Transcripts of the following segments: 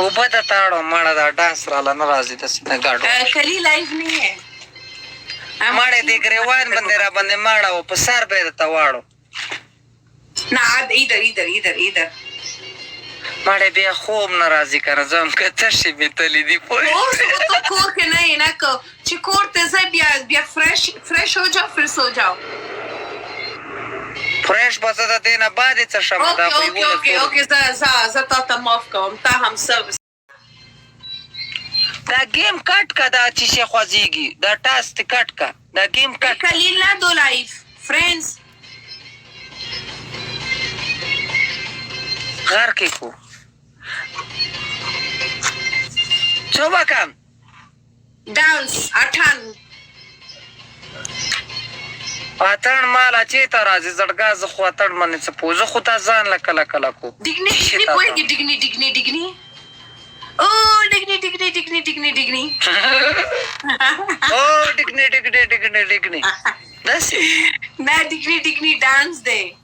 اوبه د تاړو مړه دا ډانس راله نه راځي داسې نه ګاډو کلی لایف نہیں ہے مړې د ګریوان باندې را باندې مړه و په سر به یې درته واړو نه ادھر مړې بیا خوب نه راځي که نه زه هم که تشې مې تلي دي اوس تو کور کې نه یې نه که چې کور ته ځه بیا فرش هو جاو پھر سو جاو فرش به زه د دې نه بعد یې څه شم دا خو اوکې زه تا ته معاف کوم تا هم سروس دا گیم کٹ کا دا چیشے خوازیگی دا ٹاسک کٹ کا دا گیم کٹ کلیل نہ دو لائف فرینڈز غر کی کو چوبا کم ڈانس اٹھان اتن مالا چیتا رازی زړګا زه خو اتن باندې څه پوه زه خو تا ځان له کله کله کو ډګنی پوهېږي ډګنی Oh, Digni. Oh, Digni. That's it. Na Digni dance day.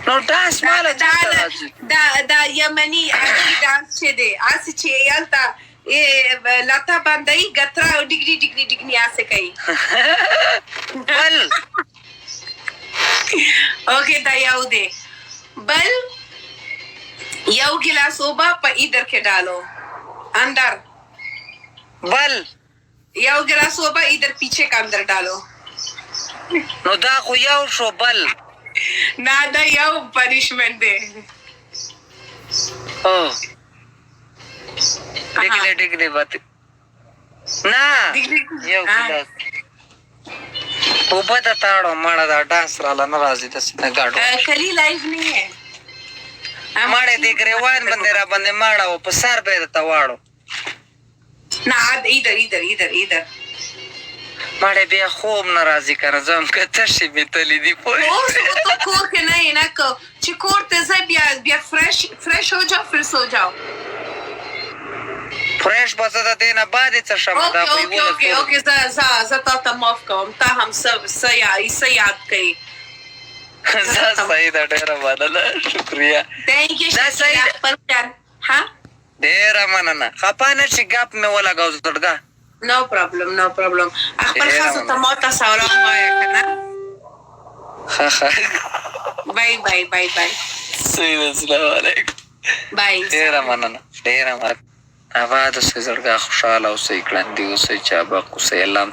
No dance mala da Yemeni dance che de. Asi che yalta lata bandai gatra Digni ase kai. Bal. Okay, da yaude. Bal. یو ګلاس اوبه په ایدر کې ډالو اندر بل یو ګلاس اوبه ایدر پیچھے کا اندر ډالو نو دا خو یو شو بل نه دا یو پنیشمنٹ دی او ډګنی بات نه یو ګلاس اوبه د تاړو مړه دا ډانس راله نه راځي داسې نه ګاډو کلی لایف نہیں ہے مړې د ګریوان باندې را باندې مړه و په سر به یې درته واړو نه ادھر مړې بیا خوب نه راځي که نه زه هم که تشې مې تلي دي اوس تو کور کې نه یې نه که چې کور ته ځه بیا فرش هو جاو پھر سو جاو فرش به زه د دې نه بعد یې څه شم دا خو اوکې زه تا ته معاف کوم تا هم څه یاد کوي صحیح ده ډېره مننه شکریه ډېره مننه خفه نه شي ګپ مې ولګاو زړګا نو پرابلم خپل ښځو ته ما ته سلام وایه که نه بای صحیح ده السلام علیکم ډېره مننه آباد اوسئ زړګا خوشحاله اوسئ کړندي اوسئ چابک اوسئ الله